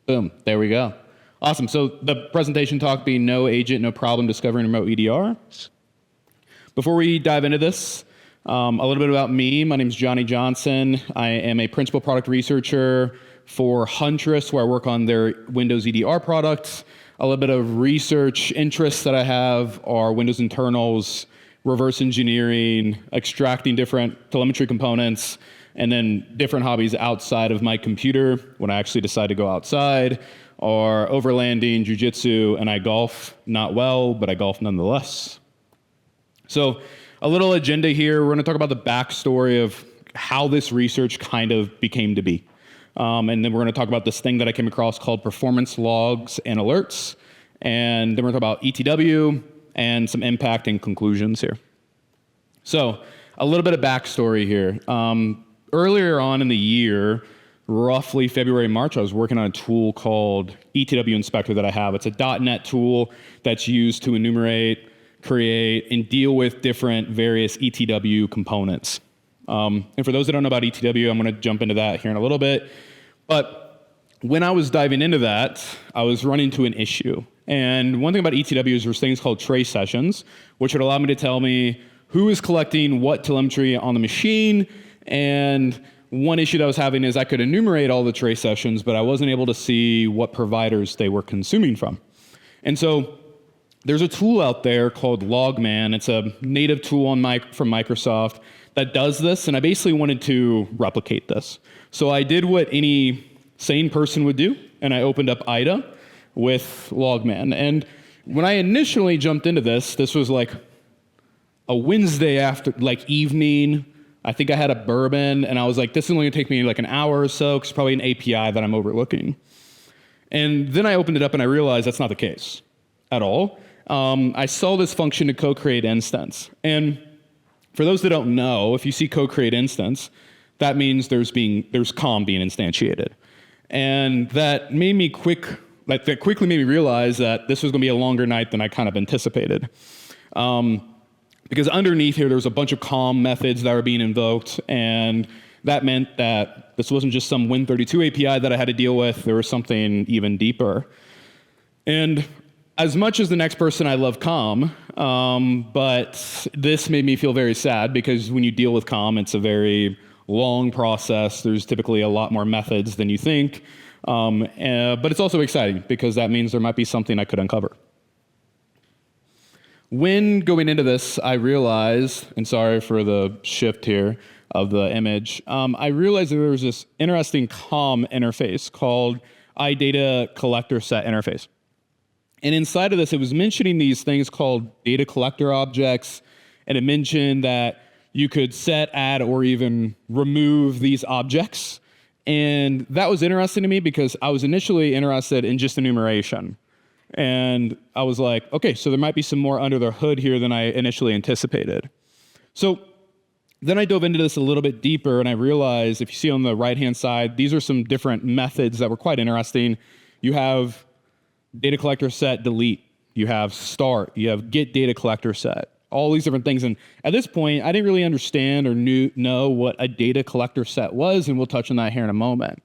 Boom, there we go. Awesome, so the presentation talk being no agent, no problem discovering remote EDR. Before we dive into this, a little bit about me. My name is Johnny Johnson. I am a principal product researcher for Huntress, where I work on their Windows EDR products. A little bit of research interests that I have are Windows internals, reverse engineering, extracting different telemetry components, and then different hobbies outside of my computer when I actually decide to go outside, are overlanding, jujitsu, and I golf. Not well, but I golf nonetheless. So a little agenda here. We're going to talk about the backstory of how this research kind of became to be. And then we're going to talk about this thing that I came across called performance logs and alerts. And then we're going to talk about ETW and some impact and conclusions here. So a little bit of backstory here. Earlier on in the year, roughly February, March, I was working on a tool called ETW Inspector that I have. It's a .NET tool that's used to enumerate, create, and deal with different various ETW components. And for those that don't know about ETW, I'm going to jump into that here in a little bit. But when I was diving into that, I was running into an issue. And one thing about ETW is there's things called trace sessions, which would allow me to tell me who is collecting what telemetry on the machine. And one issue that I was having is I could enumerate all the trace sessions, but I wasn't able to see what providers they were consuming from. And so there's a tool out there called Logman. It's a native tool from Microsoft that does this, and I basically wanted to replicate this. So I did what any sane person would do, and I opened up IDA with Logman. And when I initially jumped into this was like a Wednesday after, like evening. I think I had a bourbon, and I was like, this is only going to take me like an hour or so, because it's probably an API that I'm overlooking. And then I opened it up, and I realized that's not the case at all. I saw this function to co-create instance. And for those that don't know, if you see co-create instance, that means there's COM being instantiated. And that quickly made me realize that this was going to be a longer night than I kind of anticipated. Because underneath here, there was a bunch of COM methods that were being invoked, and that meant that this wasn't just some Win32 API that I had to deal with. There was something even deeper. And as much as the next person, I love COM, but this made me feel very sad because when you deal with COM, it's a very long process. There's typically a lot more methods than you think, but it's also exciting because that means there might be something I could uncover. When going into this, I realized, and sorry for the shift here of the image, I realized that there was this interesting COM interface called iData Collector Set Interface. And inside of this, it was mentioning these things called data collector objects, and it mentioned that you could set, add, or even remove these objects. And that was interesting to me because I was initially interested in just enumeration. And I was like, okay, so there might be some more under the hood here than I initially anticipated. So then I dove into this a little bit deeper, and I realized, if you see on the right-hand side, these are some different methods that were quite interesting. You have data collector set delete, you have start, you have get data collector set, all these different things. And at this point, I didn't really understand or know what a data collector set was, and we'll touch on that here in a moment.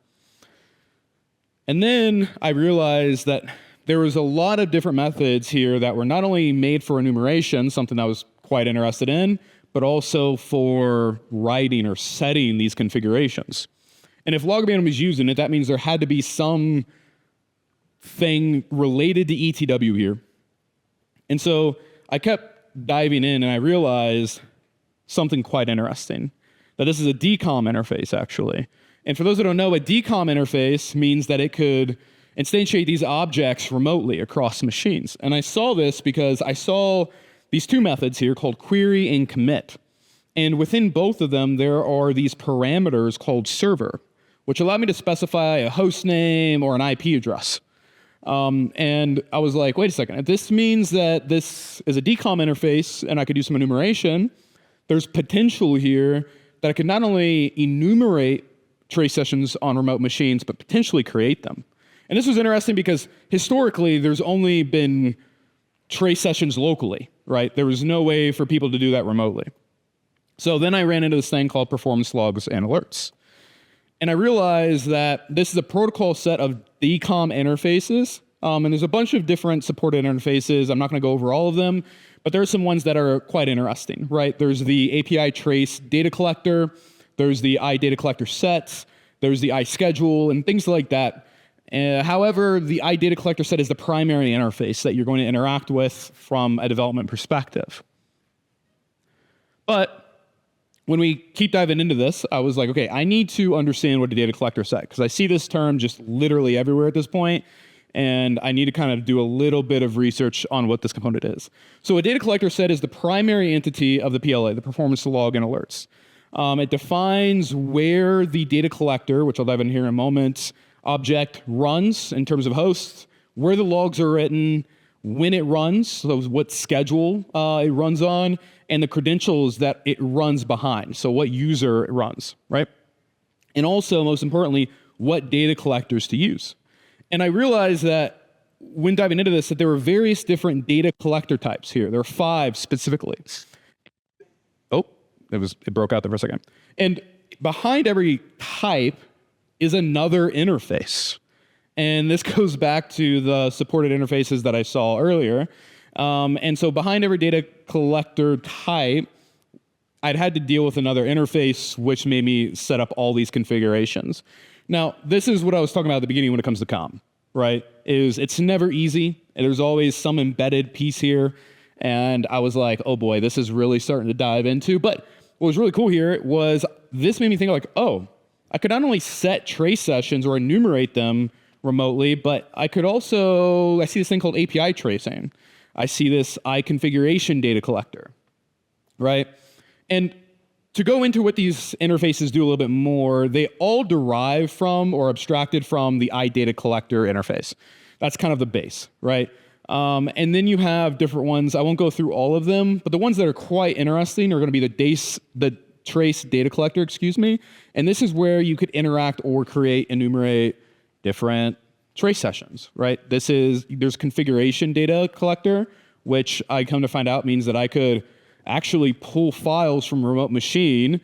And then I realized that there was a lot of different methods here that were not only made for enumeration, something I was quite interested in, but also for writing or setting these configurations. And if Logman was using it, that means there had to be some thing related to ETW here. And so I kept diving in, and I realized something quite interesting, that this is a DCOM interface, actually. And for those that don't know, a DCOM interface means that it could instantiate these objects remotely across machines. And I saw this because I saw these two methods here called query and commit. And within both of them, there are these parameters called server, which allow me to specify a host name or an IP address. And I was like, wait a second, if this means that this is a DCOM interface and I could do some enumeration, there's potential here that I could not only enumerate trace sessions on remote machines, but potentially create them. And this was interesting because historically, there's only been trace sessions locally, right? There was no way for people to do that remotely. So then I ran into this thing called performance logs and alerts. And I realized that this is a protocol set of the ecom interfaces. And there's a bunch of different supported interfaces. I'm not going to go over all of them, but there are some ones that are quite interesting, right? There's the API trace data collector. There's the iData collector set. There's the iSchedule and things like that. However, the iData collector set is the primary interface that you're going to interact with from a development perspective. But when we keep diving into this, I was like, okay, I need to understand what a data collector set, because I see this term just literally everywhere at this point, and I need to kind of do a little bit of research on what this component is. So a data collector set is the primary entity of the PLA, the performance log and alerts. It defines where the data collector, which I'll dive in here in a moment, object runs in terms of hosts, where the logs are written, when it runs, so what schedule it runs on, and the credentials that it runs behind, so what user it runs, right? And also, most importantly, what data collectors to use. And I realized that when diving into this, that there were various different data collector types here. There are 5 specifically. Oh, it broke out there for a second. And behind every type is another interface. And this goes back to the supported interfaces that I saw earlier. And so behind every data collector type, I'd had to deal with another interface, which made me set up all these configurations. Now, this is what I was talking about at the beginning when it comes to COM, right? It's never easy. And there's always some embedded piece here. And I was like, oh boy, this is really starting to dive into. But what was really cool here was this made me think like, oh, I could not only set trace sessions or enumerate them remotely, but I could also, I see this thing called API tracing. I see this iConfiguration data collector, right? And to go into what these interfaces do a little bit more, they all derive from or abstracted from the iData collector interface. That's kind of the base, right? And then you have different ones. I won't go through all of them, but the ones that are quite interesting are going to be the trace data collector, and this is where you could interact or create, enumerate different trace sessions, right? There's configuration data collector, which I come to find out means that I could actually pull files from a remote machine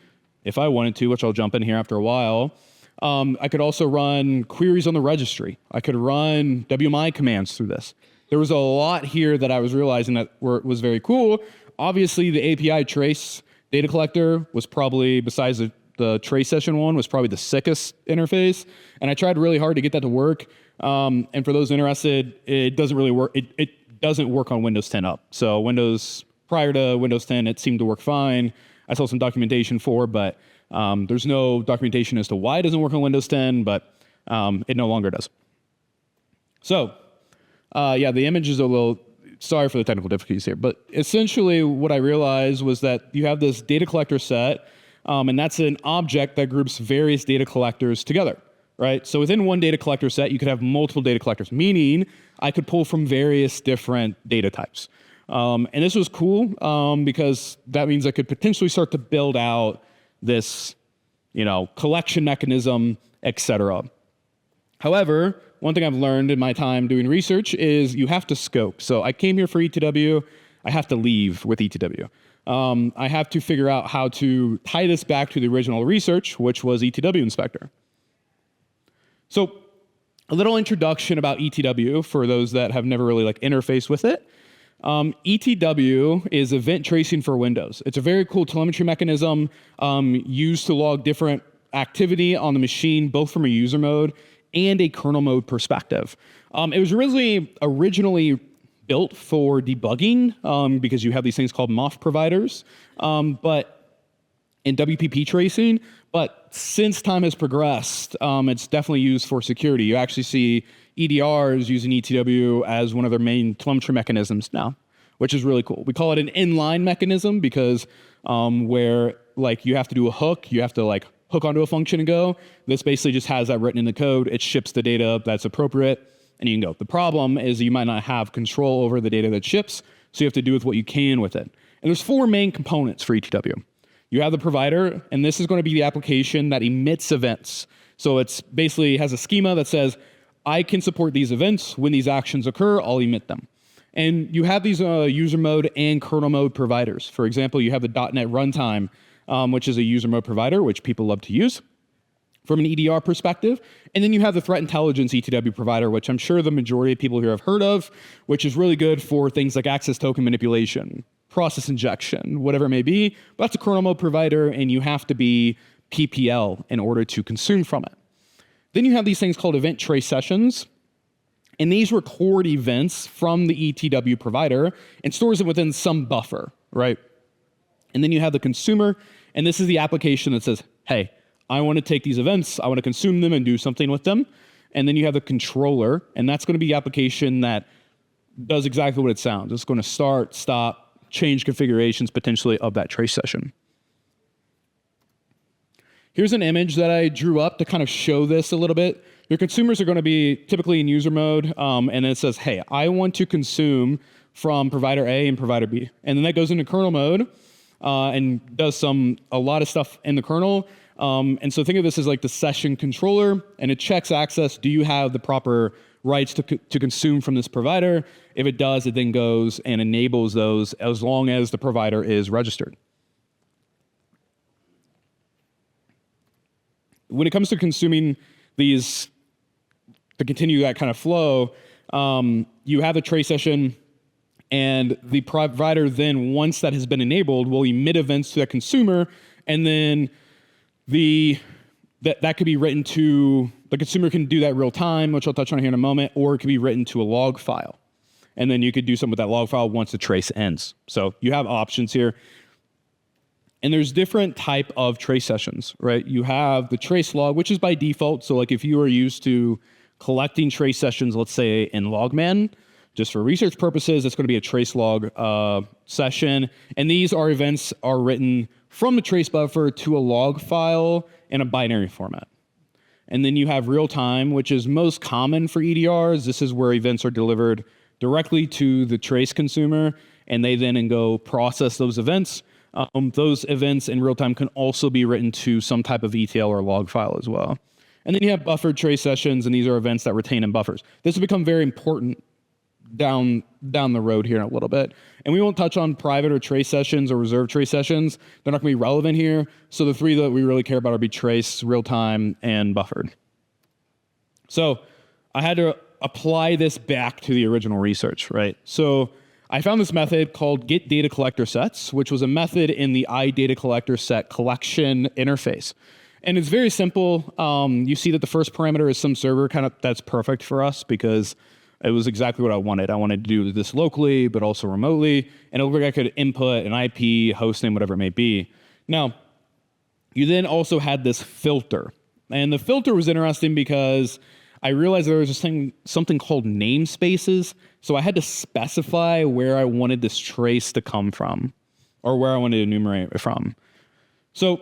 if I wanted to, which I'll jump in here after a while. I could also run queries on the registry. I could run WMI commands through this. There was a lot here that I was realizing that was very cool. Obviously, the API trace data collector was probably, besides the trace session one, was probably the sickest interface. And I tried really hard to get that to work. And for those interested, it doesn't really work. It doesn't work on Windows 10 up. So prior to Windows 10, it seemed to work fine. I saw some documentation but there's no documentation as to why it doesn't work on Windows 10, but it no longer does. So, yeah, the image is a little, sorry for the technical difficulties here, but essentially what I realized was that you have this data collector set, and that's an object that groups various data collectors together, right? So within one data collector set, you could have multiple data collectors, meaning I could pull from various different data types. And this was cool because that means I could potentially start to build out this, collection mechanism, etc. However, one thing I've learned in my time doing research is you have to scope. So I came here for ETW. I have to leave with ETW. I have to figure out how to tie this back to the original research, which was ETW Inspector. So a little introduction about ETW for those that have never really interfaced with it. ETW is event tracing for Windows. It's a very cool telemetry mechanism used to log different activity on the machine, both from a user mode and a kernel mode perspective. It was originally built for debugging because you have these things called MOF providers, but in WPP tracing. But since time has progressed, it's definitely used for security. You actually see EDRs using ETW as one of their main telemetry mechanisms now, which is really cool. We call it an inline mechanism because where you have to do a hook, you have to hook onto a function and go. This basically just has that written in the code. It ships the data that's appropriate, and you can go. The problem is you might not have control over the data that ships, so you have to do with what you can with it. And there's 4 main components for ETW. You have the provider, and this is going to be the application that emits events. So it's basically has a schema that says, I can support these events. When these actions occur, I'll emit them. And you have these user mode and kernel mode providers. For example, you have the .NET Runtime, which is a user mode provider, which people love to use. from an EDR perspective. And then you have the threat intelligence ETW provider, which I'm sure the majority of people here have heard of, which is really good for things like access token manipulation, process injection, whatever it may be. But that's a kernel mode provider, and you have to be PPL in order to consume from it. Then you have these things called event trace sessions. And these record events from the ETW provider and stores it within some buffer, right? And then you have the consumer, and this is the application that says, hey, I want to take these events, I want to consume them and do something with them. And then you have the controller, and that's going to be the application that does exactly what it sounds. It's going to start, stop, change configurations potentially of that trace session. Here's an image that I drew up to kind of show this a little bit. Your consumers are going to be typically in user mode, and it says, hey, I want to consume from provider A and provider B. And then that goes into kernel mode and does a lot of stuff in the kernel. And so think of this as like the session controller, and it checks access. Do you have the proper rights to consume from this provider? If it does, it then goes and enables those as long as the provider is registered. When it comes to consuming these, to continue that kind of flow, you have a trace session, and the provider then, once that has been enabled, will emit events to that consumer, and then that could be written to, the consumer can do that real time, which I'll touch on here in a moment, or it could be written to a log file. And then you could do something with that log file once the trace ends. So you have options here. And there's different type of trace sessions, right? You have the trace log, which is by default. So like if you are used to collecting trace sessions, let's say in Logman, just for research purposes, it's going to be a trace log session. And these are events are written from the trace buffer to a log file in a binary format. And then you have real time, which is most common for EDRs. This is where events are delivered directly to the trace consumer, and they then go process those events. Those events in real time can also be written to some type of ETL or log file as well. And then you have buffered trace sessions, and these are events that retain in buffers. This will become very important down the road here in a little bit. And we won't touch on private or trace sessions or reserved trace sessions. They're not going to be relevant here. So the three that we really care about are be trace, real time, and buffered. So I had to apply this back to the original research, right? So I found this method called get data collector sets, which was a method in the iData collector set collection interface. And it's very simple. You see that the first parameter is some server, that's perfect for us because it was exactly what I wanted. I wanted to do this locally, but also remotely. And it looked like I could input an IP, host name, whatever it may be. Now, you then also had this filter. And the filter was interesting because I realized there was this thing, something called namespaces. So I had to specify where I wanted this trace to come from, or where I wanted to enumerate it from. So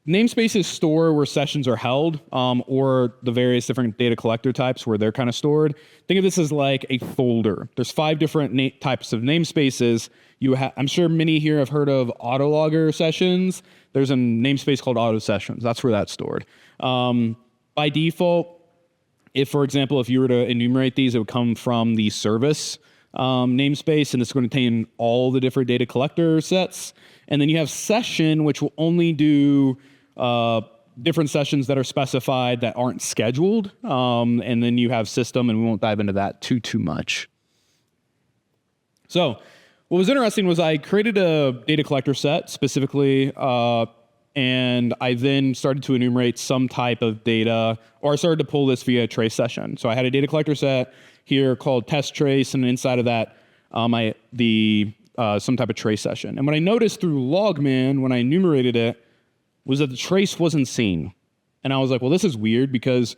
namespaces store where sessions are held, or the various different data collector types where they're kind of stored. Think of this as like a folder. There's 5 different types of namespaces. I'm sure many here have heard of autologger sessions. There's a namespace called auto sessions. That's where that's stored. By default, for example, if you were to enumerate these, it would come from the service namespace, and it's going to contain all the different data collector sets. And then you have session, which will only do different sessions that are specified that aren't scheduled. And then you have system, and we won't dive into that too much. So what was interesting was I created a data collector set specifically, and I then started to enumerate some type of data, or I started to pull this via a trace session. So I had a data collector set here called test trace, and inside of that, some type of trace session. And what I noticed through Logman when I enumerated it was that the trace wasn't seen. And I was like, well, this is weird because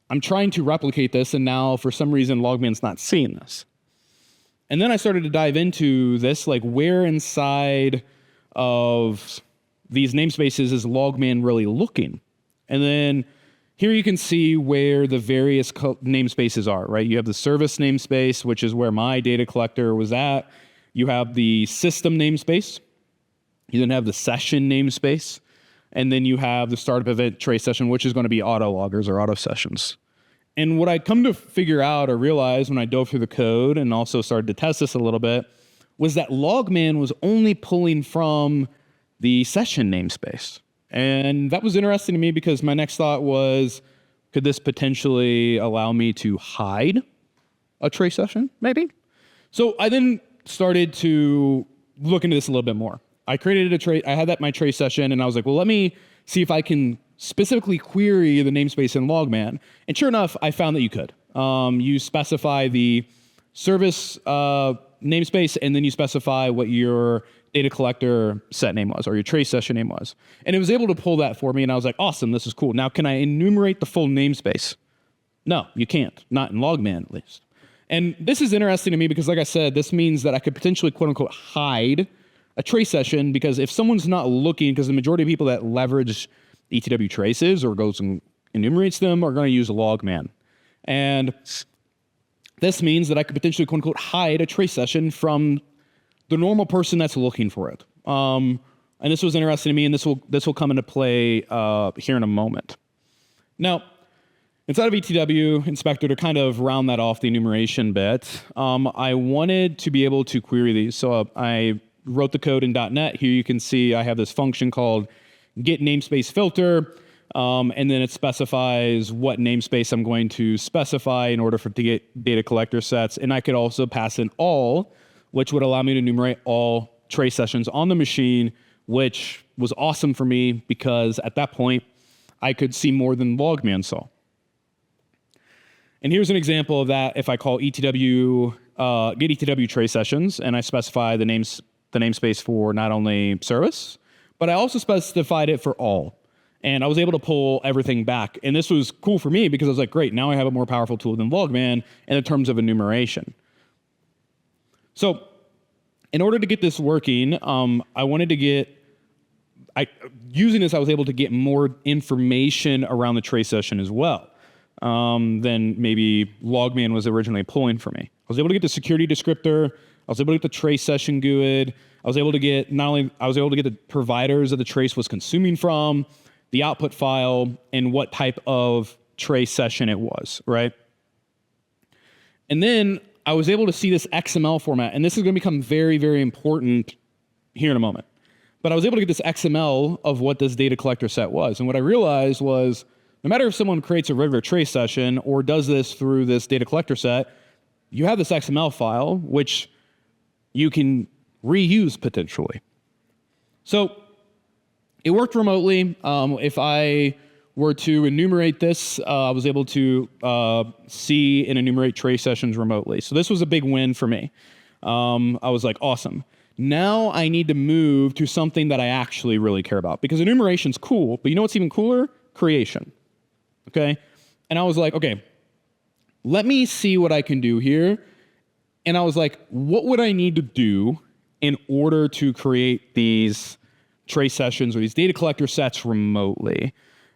I'm trying to replicate this, and now for some reason Logman's not seeing this. And then I started to dive into this, like where inside of these namespaces is Logman really looking? And then here you can see where the various namespaces are, right? You have the service namespace, which is where my data collector was at. You have the system namespace. You then have the session namespace. And then you have the startup event trace session, which is going to be auto loggers or auto sessions. And what I come to figure out or realize when I dove through the code and also started to test this a little bit was that Logman was only pulling from the session namespace. And that was interesting to me because my next thought was, could this potentially allow me to hide a trace session, maybe? So I then started to look into this a little bit more. I created a trace, I had my trace session, and I was like, well, let me see if I can specifically query the namespace in Logman. And sure enough, I found that you could. You specify the service namespace, and then you specify what your data collector set name was, or your trace session name was. And it was able to pull that for me, and I was like, awesome, this is cool. Now, can I enumerate the full namespace? No, you can't, not in Logman at least. And this is interesting to me because, like I said, this means that I could potentially, quote unquote, hide a trace session, because if someone's not looking, because the majority of people that leverage ETW traces or goes and enumerates them are going to use Logman. And this means that I could potentially, quote unquote, hide a trace session from the normal person that's looking for it. And this was interesting to me, and this will come into play here in a moment. Now, inside of ETW Inspector, to kind of round that off the enumeration bit, I wanted to be able to query these. So I wrote the code in .NET. Here you can see I have this function called get namespace filter, and then it specifies what namespace I'm going to specify in order to get data collector sets. And I could also pass in all, which would allow me to enumerate all trace sessions on the machine, which was awesome for me because at that point, I could see more than Logman saw. And here's an example of that. If I call ETW, get ETW trace sessions, and I specify the namespace for not only service, but I also specified it for all. And I was able to pull everything back. And this was cool for me because I was like, great, now I have a more powerful tool than Logman in terms of enumeration. So in order to get this working, I wanted to get, using this, I was able to get more information around the trace session as well than maybe Logman was originally pulling for me. I was able to get the security descriptor. I was able to get the trace session GUID. I was able to get the providers that the trace was consuming from, the output file, and what type of trace session it was, right? And then I was able to see this XML format, and this is going to become very, very important here in a moment. But I was able to get this XML of what this data collector set was. And what I realized was, no matter if someone creates a regular trace session or does this through this data collector set, you have this XML file, which you can reuse potentially. So it worked remotely. If I were to enumerate this, I was able to see and enumerate trace sessions remotely. So this was a big win for me. I was like, awesome. Now I need to move to something that I actually really care about, because enumeration's cool, but you know what's even cooler? Creation. Okay? And I was like, okay, let me see what I can do here. And I was like, what would I need to do in order to create these trace sessions or these data collector sets remotely?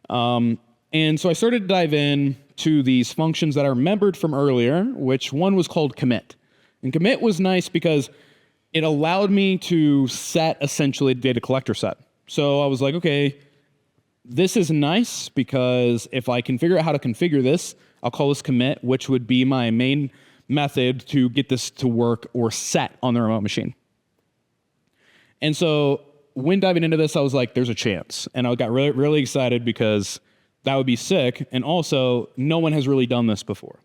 And so I started to dive in to these functions that I remembered from earlier, which one was called commit. And commit was nice because it allowed me to set essentially the data collector set. So I was like, okay, this is nice because if I can figure out how to configure this, I'll call this commit, which would be my main method to get this to work or set on the remote machine. And so when diving into this, I was like, there's a chance. And I got really, really excited because that would be sick. And also, no one has really done this before.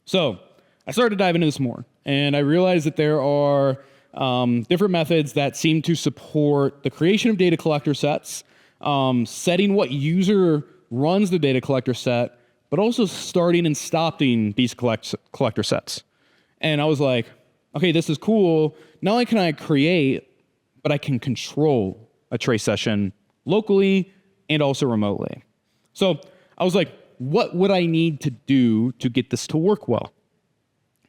So I started to dive into this more. And I realized that there are different methods that seem to support the creation of data collector sets, setting what user runs the data collector set, but also starting and stopping these collector sets. And I was like, okay, this is cool. Not only can I create, but I can control a trace session locally and also remotely. So I was like, what would I need to do to get this to work well?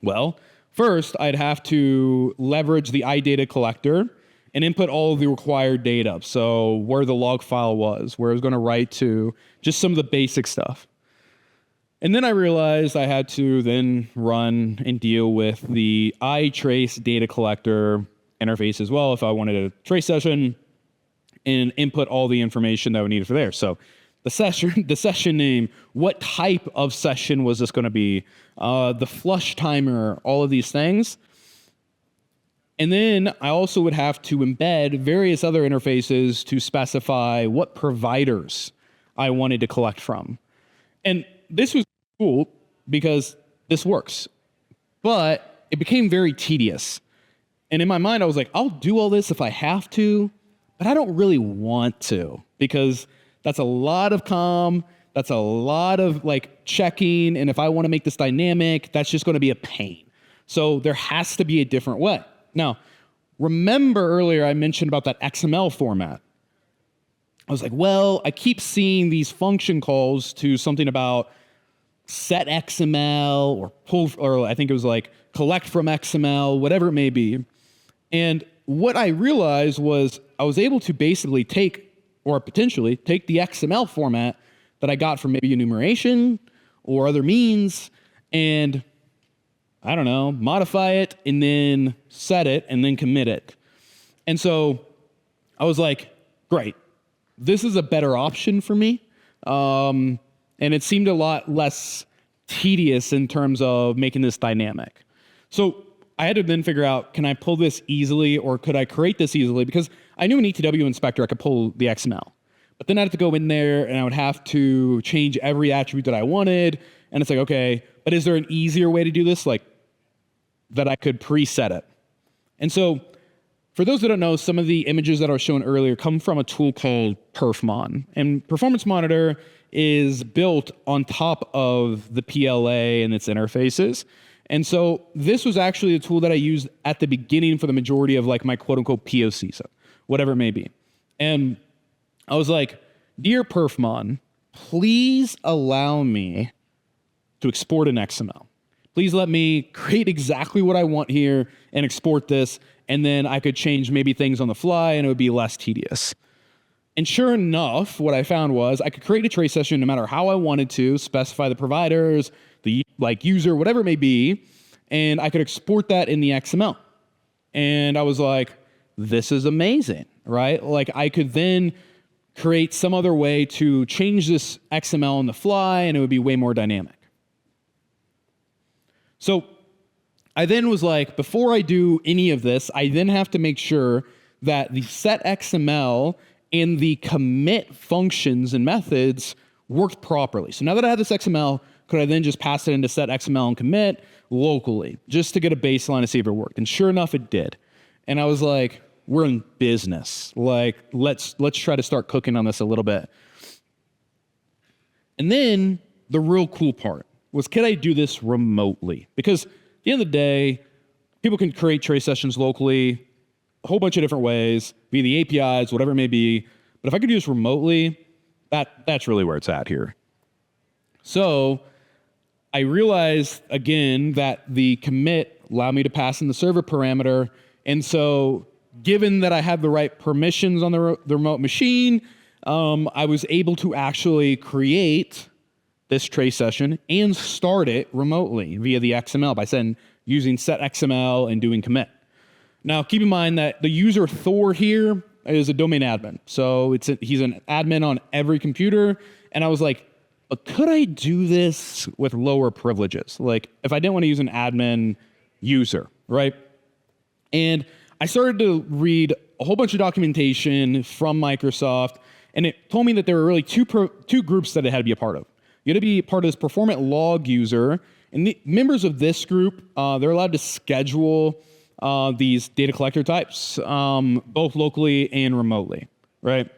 Well, first, I'd have to leverage the iData collector and input all of the required data. So where the log file was, where I was going to write to, just some of the basic stuff. And then I realized I had to then run and deal with the iTrace data collector interface as well if I wanted a trace session and input all the information that we needed for there. So the session name, what type of session was this going to be, the flush timer, all of these things. And then I also would have to embed various other interfaces to specify what providers I wanted to collect from. And this was cool because this works, but it became very tedious. And in my mind, I was like, I'll do all this if I have to, but I don't really want to, because that's a lot of comm, that's a lot of like checking. And if I want to make this dynamic, that's just going to be a pain. So there has to be a different way. Now, remember earlier I mentioned about that XML format. I was like, well, I keep seeing these function calls to something about set XML or pull, or I think it was like collect from XML, whatever it may be. And what I realized was I was able to basically take, or potentially take, the XML format that I got from maybe enumeration or other means, and I don't know, modify it and then set it and then commit it. And so I was like, great, this is a better option for me. And it seemed a lot less tedious in terms of making this dynamic. So I had to then figure out, can I pull this easily, or could I create this easily? Because I knew an ETW inspector, I could pull the XML. But then I had to go in there and I would have to change every attribute that I wanted. And it's like, okay, but is there an easier way to do this? Like, that I could preset it. And so for those that don't know, some of the images that I was shown earlier come from a tool called Perfmon. And Performance Monitor is built on top of the PLA and its interfaces. And so this was actually a tool that I used at the beginning for the majority of like my quote unquote POCs, whatever it may be. And I was like, dear Perfmon, please allow me to export an XML. Please let me create exactly what I want here and export this, and then I could change maybe things on the fly and it would be less tedious. And sure enough, what I found was I could create a trace session no matter how I wanted to, specify the providers, the like user, whatever it may be, and I could export that in the XML. And I was like, this is amazing, right? Like I could then create some other way to change this XML on the fly and it would be way more dynamic. So I then was like, before I do any of this, I then have to make sure that the set XML and the commit functions and methods worked properly. So now that I have this XML, could I then just pass it into set XML and commit locally just to get a baseline to see if it worked? And sure enough, it did. And I was like, we're in business. Like, let's try to start cooking on this a little bit. And then the real cool part was, could I do this remotely? Because at the end of the day, people can create trace sessions locally a whole bunch of different ways, via the APIs, whatever it may be. But if I could do this remotely, that's really where it's at here. So I realized, again, that the commit allowed me to pass in the server parameter. And so given that I had the right permissions on the remote machine, I was able to actually create this trace session and start it remotely via the XML by using set XML and doing commit. Now, keep in mind that the user Thor here is a domain admin. So he's an admin on every computer. And I was like, but could I do this with lower privileges? Like if I didn't want to use an admin user, right? And I started to read a whole bunch of documentation from Microsoft, and it told me that there were really two groups that it had to be a part of. You had to be part of this performant log user, and the members of this group, they're allowed to schedule these data collector types, both locally and remotely, right?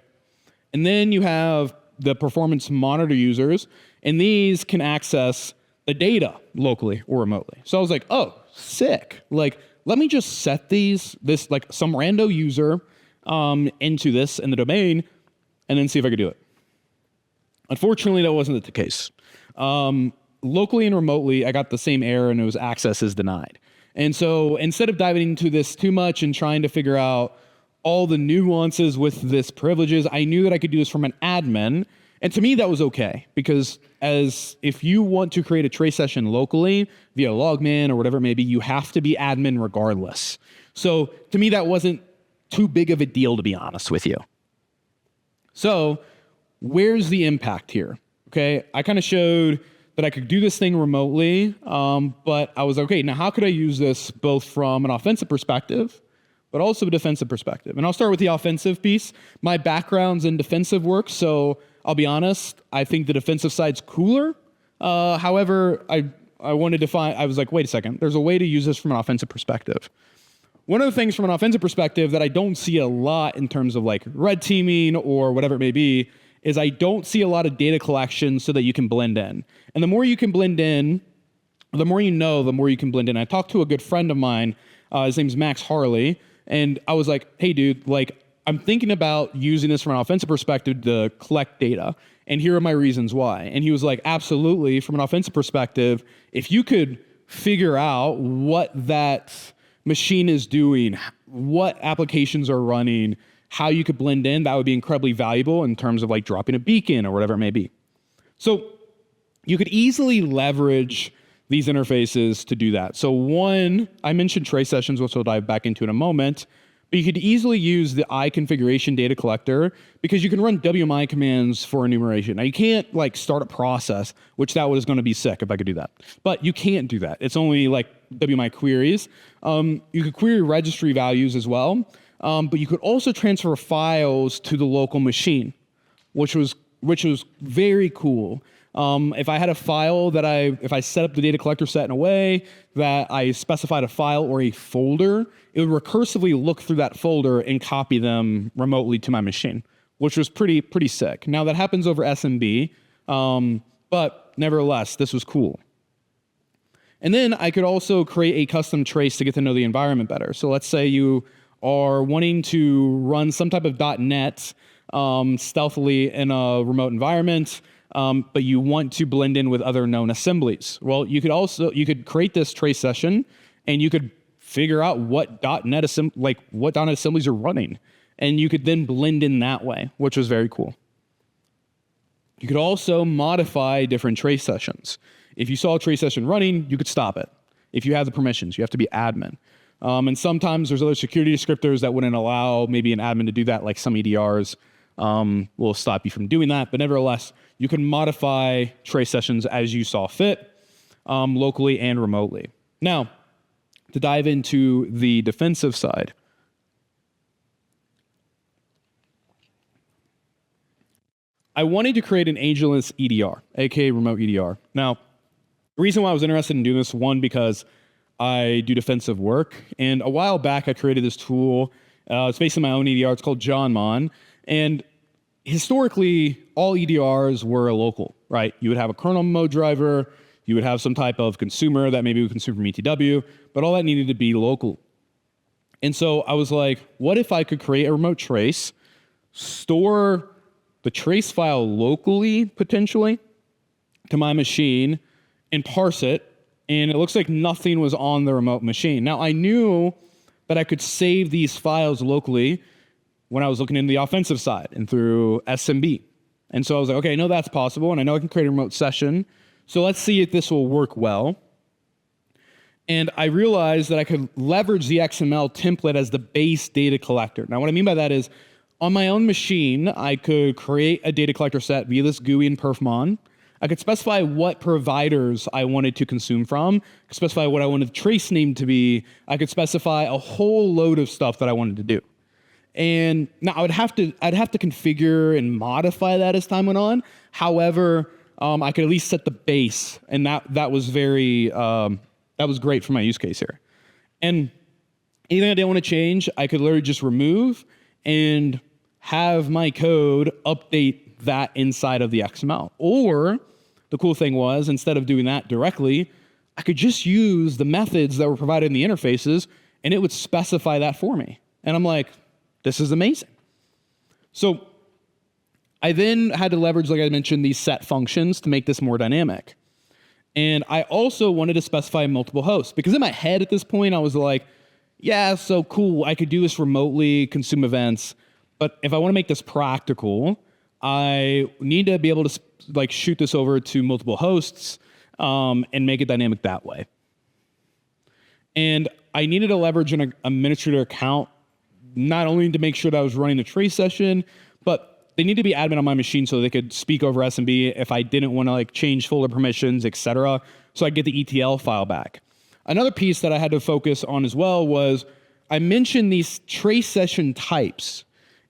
And then you have the performance monitor users, and these can access the data locally or remotely. So I was like, oh, sick. Like, let me just set this like some rando user into this in the domain and then see if I could do it. Unfortunately, that wasn't the case. Locally and remotely, I got the same error, and it was access is denied. And so instead of diving into this too much and trying to figure out all the nuances with this privileges, I knew that I could do this from an admin. And to me, that was okay, because if you want to create a trace session locally via logman or whatever it may be, you have to be admin regardless. So to me, that wasn't too big of a deal, to be honest with you. So where's the impact here? Okay, I kind of showed that I could do this thing remotely, but I was okay, now how could I use this both from an offensive perspective but also a defensive perspective. And I'll start with the offensive piece. My background's in defensive work, so I'll be honest, I think the defensive side's cooler. However, I wanted to find, I was like, wait a second, there's a way to use this from an offensive perspective. One of the things from an offensive perspective that I don't see a lot in terms of like red teaming or whatever it may be, is I don't see a lot of data collection so that you can blend in. And the more you can blend in, the more you know, the more you can blend in. I talked to a good friend of mine, his name's Max Harley, and I was like, hey dude, like I'm thinking about using this from an offensive perspective to collect data, and here are my reasons why. And he was like, absolutely, from an offensive perspective, if you could figure out what that machine is doing, what applications are running, how you could blend in, that would be incredibly valuable in terms of like dropping a beacon or whatever it may be. So you could easily leverage these interfaces to do that. So one, I mentioned trace sessions, which we'll dive back into in a moment, but you could easily use the iConfiguration data collector because you can run WMI commands for enumeration. Now you can't like start a process, which that was going to be sick if I could do that, but you can't do that. It's only like WMI queries. You could query registry values as well, but you could also transfer files to the local machine, which was very cool. If I had a file that if I set up the data collector set in a way that I specified a file or a folder, it would recursively look through that folder and copy them remotely to my machine, which was pretty sick. Now that happens over SMB, but nevertheless, this was cool. And then I could also create a custom trace to get to know the environment better. So let's say you are wanting to run some type of .NET stealthily in a remote environment, but you want to blend in with other known assemblies. Well, you could create this trace session, and you could figure out what .NET assemblies are running, and you could then blend in that way, which was very cool. You could also modify different trace sessions. If you saw a trace session running, you could stop it. If you have the permissions, you have to be admin. And sometimes there's other security descriptors that wouldn't allow maybe an admin to do that, like some EDRs will stop you from doing that. But nevertheless, you can modify trace sessions as you saw fit, locally and remotely. Now, to dive into the defensive side, I wanted to create an agentless EDR, aka remote EDR. Now, the reason why I was interested in doing this, one, because I do defensive work, and a while back I created this tool. It's based on my own EDR. It's called JonMon, and historically, all EDRs were local, right? You would have a kernel mode driver, you would have some type of consumer that maybe would consume from ETW, but all that needed to be local. And so I was like, what if I could create a remote trace, store the trace file locally, potentially, to my machine, and parse it, and it looks like nothing was on the remote machine. Now, I knew that I could save these files locally when I was looking into the offensive side and through SMB. And so I was like, okay, I know that's possible, and I know I can create a remote session, so let's see if this will work well. And I realized that I could leverage the XML template as the base data collector. Now, what I mean by that is, on my own machine, I could create a data collector set via this GUI and perfmon. I could specify what providers I wanted to consume from, I could specify what I wanted the trace name to be, I could specify a whole load of stuff that I wanted to do. And now I'd have to configure and modify that as time went on. However, I could at least set the base, and that was very that was great for my use case here. And anything I didn't want to change, I could literally just remove and have my code update that inside of the XML. Or the cool thing was, instead of doing that directly, I could just use the methods that were provided in the interfaces, and it would specify that for me. And I'm like, this is amazing. So I then had to leverage, like I mentioned, these set functions to make this more dynamic. And I also wanted to specify multiple hosts, because in my head at this point, I was like, yeah, so cool, I could do this remotely, consume events, but if I want to make this practical, I need to be able to like shoot this over to multiple hosts and make it dynamic that way. And I needed to leverage an administrator account, not only to make sure that I was running the trace session, but they need to be admin on my machine so they could speak over SMB if I didn't want to like change folder permissions, etc. So I get the ETL file back. Another piece that I had to focus on as well was I mentioned these trace session types.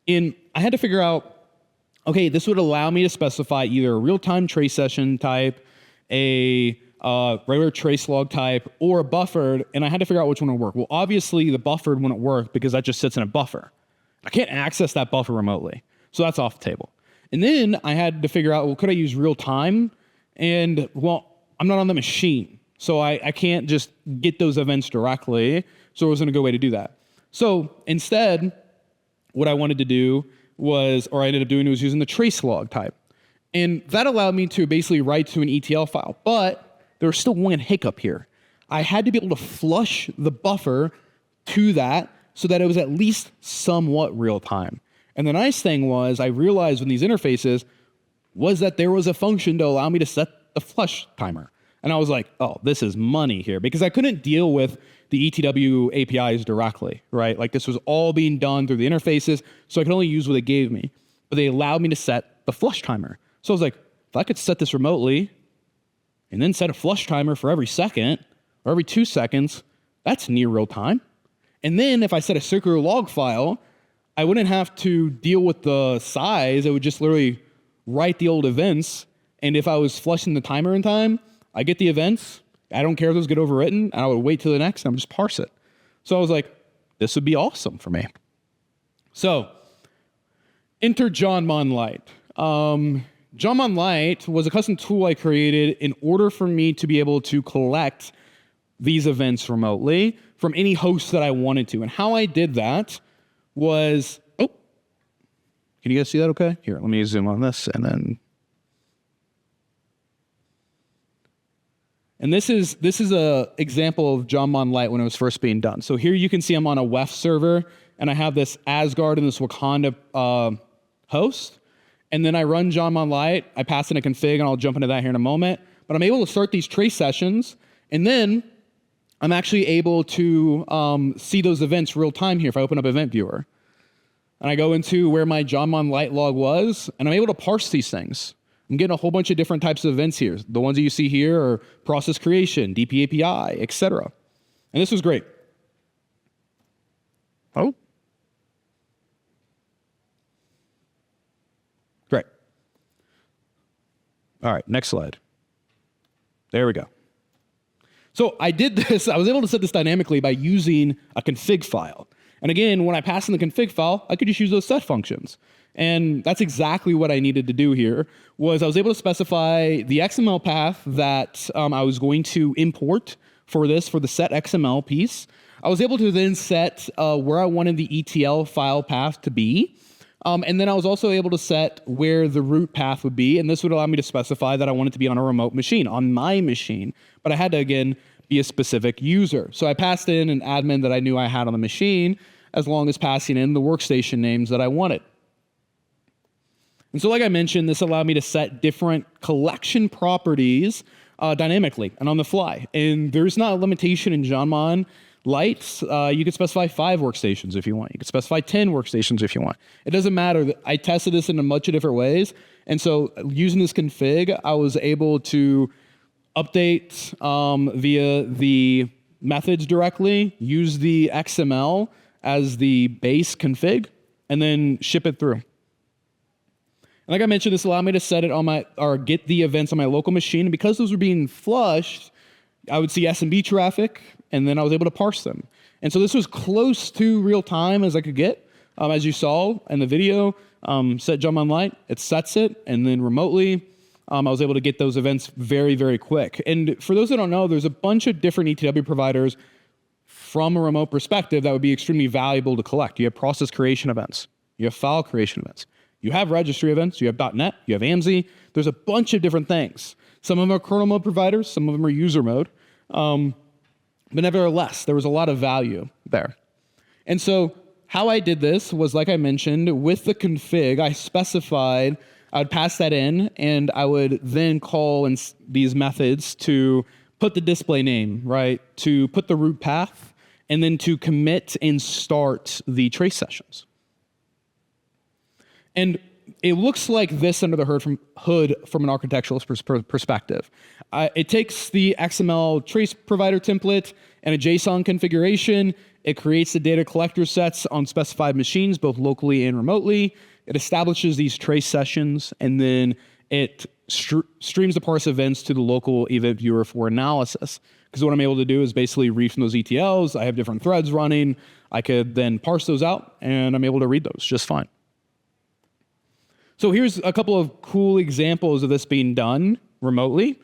I had to figure out, okay, this would allow me to specify either a real-time trace session type, a regular trace log type, or a buffered, and I had to figure out which one would work. Well, obviously the buffered wouldn't work because that just sits in a buffer. I can't access that buffer remotely, so that's off the table. And then I had to figure out, well, could I use real time? And well, I'm not on the machine, so I can't just get those events directly, so there wasn't a good way to do that. So instead, what I wanted to do was, or I ended up doing, was using the trace log type. And that allowed me to basically write to an ETL file, but there was still one hiccup here. I had to be able to flush the buffer to that so that it was at least somewhat real time. And the nice thing was, I realized in these interfaces was that there was a function to allow me to set the flush timer. And I was like, oh, this is money here, because I couldn't deal with the ETW APIs directly, right? Like this was all being done through the interfaces, so I could only use what they gave me. But they allowed me to set the flush timer. So I was like, if I could set this remotely and then set a flush timer for every second or every 2 seconds, that's near real time. And then if I set a circular log file, I wouldn't have to deal with the size. I would just literally write the old events. And if I was flushing the timer in time, I get the events. I don't care if those get overwritten, and I would wait till the next and I would just parse it. So I was like, this would be awesome for me. So enter JonMon Lite. JonMon Lite was a custom tool I created in order for me to be able to collect these events remotely from any host that I wanted to. And how I did that was, oh, can you guys see that okay? Here, let me zoom on this and then. And this is a example of JonMon Lite when it was first being done. So here you can see I'm on a WEF server, and I have this Asgard and this Wakanda host. And then I run JonMon Lite. I pass in a config, and I'll jump into that here in a moment. But I'm able to start these trace sessions, and then I'm actually able to see those events real time here if I open up Event Viewer. And I go into where my JonMon Lite log was, and I'm able to parse these things. I'm getting a whole bunch of different types of events here. The ones that you see here are process creation, DP API, etc. And this was great. Oh. Great. All right, next slide. There we go. So I did this, I was able to set this dynamically by using a config file. And again, when I pass in the config file, I could just use those set functions. And that's exactly what I needed to do here, was I was able to specify the XML path that I was going to import for the set XML piece. I was able to then set where I wanted the ETL file path to be. And then I was also able to set where the root path would be. And this would allow me to specify that I want it to be on a remote machine, on my machine. But I had to, again, be a specific user. So I passed in an admin that I knew I had on the machine, as long as passing in the workstation names that I wanted. And so like I mentioned, this allowed me to set different collection properties dynamically and on the fly. And there's not a limitation in JonMon Lite. You could specify 5 workstations if you want. You could specify 10 workstations if you want. It doesn't matter. I tested this in a bunch of different ways. And so using this config, I was able to update via the methods directly, use the XML as the base config, and then ship it through. And like I mentioned, this allowed me to set it on or get the events on my local machine. And because those were being flushed, I would see SMB traffic, and then I was able to parse them. And so this was close to real time as I could get. As you saw in the video, set JonMon Lite, it sets it, and then remotely, I was able to get those events very, very quick. And for those that don't know, there's a bunch of different ETW providers from a remote perspective that would be extremely valuable to collect. You have process creation events. You have file creation events. You have registry events, you have .NET, you have AMSI. There's a bunch of different things. Some of them are kernel mode providers, some of them are user mode. But nevertheless, there was a lot of value there. And so how I did this was, like I mentioned, with the config, I specified, I would pass that in, and I would then call in these methods to put the display name, right, to put the root path, and then to commit and start the trace sessions. And it looks like this under the hood from an architectural perspective. It takes the XML trace provider template and a JSON configuration. It creates the data collector sets on specified machines, both locally and remotely. It establishes these trace sessions, and then it streams the parse events to the local event viewer for analysis. Because what I'm able to do is basically read from those ETLs. I have different threads running. I could then parse those out, and I'm able to read those just fine. So here's a couple of cool examples of this being done remotely.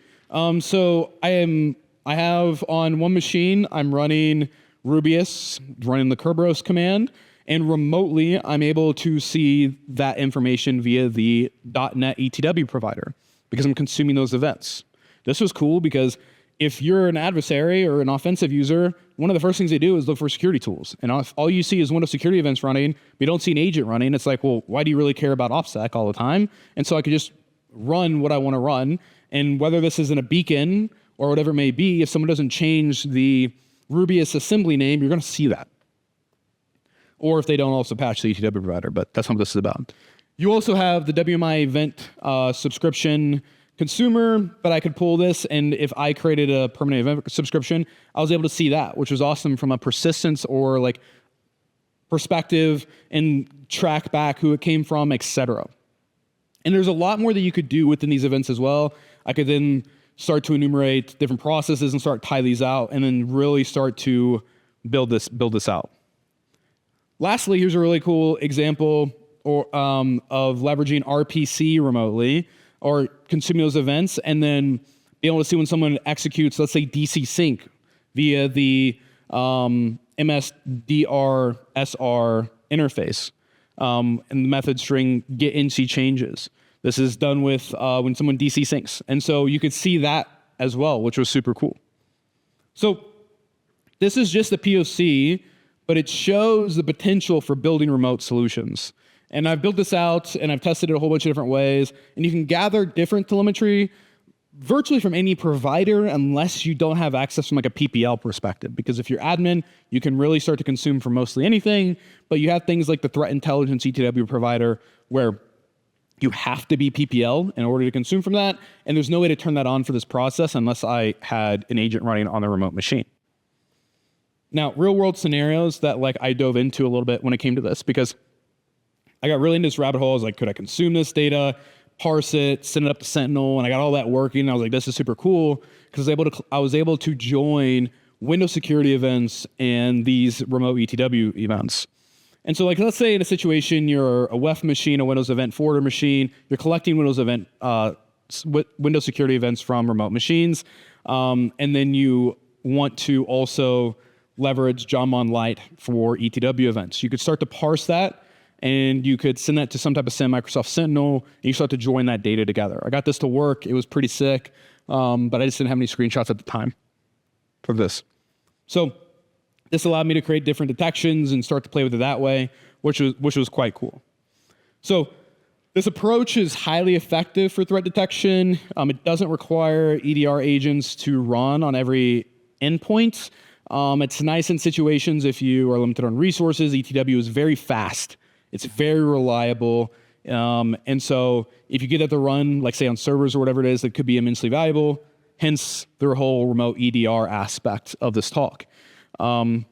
So I have on one machine, I'm running Rubius, running the Kerberos command, and remotely I'm able to see that information via the .NET ETW provider because I'm consuming those events. This was cool because if you're an adversary or an offensive user, one of the first things they do is look for security tools. And if all you see is Windows security events running, but you don't see an agent running, it's like, well, why do you really care about OPSEC all the time? And so I could just run what I want to run. And whether this is in a beacon or whatever it may be, if someone doesn't change the Rubius assembly name, you're going to see that. Or if they don't also patch the ETW provider, but that's not what this is about. You also have the WMI event subscription consumer, but I could pull this, and if I created a permanent event subscription, I was able to see that, which was awesome from a persistence or like perspective and track back who it came from, etc. And there's a lot more that you could do within these events as well. I could then start to enumerate different processes and start tie these out, and then really start to build this out. Lastly, here's a really cool example of leveraging RPC remotely, or consuming those events, and then be able to see when someone executes, let's say, DC sync via the MSDR-SR interface, and the method string get NC changes. This is done with when someone DC syncs. And so you could see that as well, which was super cool. So this is just a POC, but it shows the potential for building remote solutions. And I've built this out, and I've tested it a whole bunch of different ways. And you can gather different telemetry virtually from any provider unless you don't have access from like a PPL perspective. Because if you're admin, you can really start to consume from mostly anything. But you have things like the threat intelligence ETW provider where you have to be PPL in order to consume from that. And there's no way to turn that on for this process unless I had an agent running on the remote machine. Now, real world scenarios that like I dove into a little bit when it came to this, because I got really into this rabbit hole. I was like, could I consume this data, parse it, send it up to Sentinel? And I got all that working. And I was like, this is super cool because I was able to join Windows security events and these remote ETW events. And so like, let's say in a situation, you're a WEF machine, a Windows event forwarder machine, you're collecting Windows Windows security events from remote machines. And then you want to also leverage JSON Lite for ETW events. You could start to parse that, and you could send that to some type of SIEM, Microsoft Sentinel, and you start to join that data together. I got this to work. It was pretty sick, but I just didn't have any screenshots at the time for this. So this allowed me to create different detections and start to play with it that way, which was quite cool. So this approach is highly effective for threat detection. It doesn't require EDR agents to run on every endpoint. It's nice in situations if you are limited on resources. ETW is very fast. It's very reliable. And so if you get it to run, like say on servers or whatever it is, it could be immensely valuable, hence their whole remote EDR aspect of this talk. And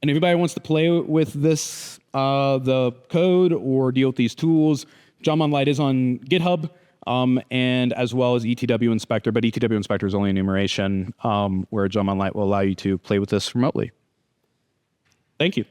if anybody wants to play with this, the code or deal with these tools, JSON Lite is on GitHub, and as well as ETW Inspector, but ETW Inspector is only enumeration, where JSON Lite will allow you to play with this remotely. Thank you.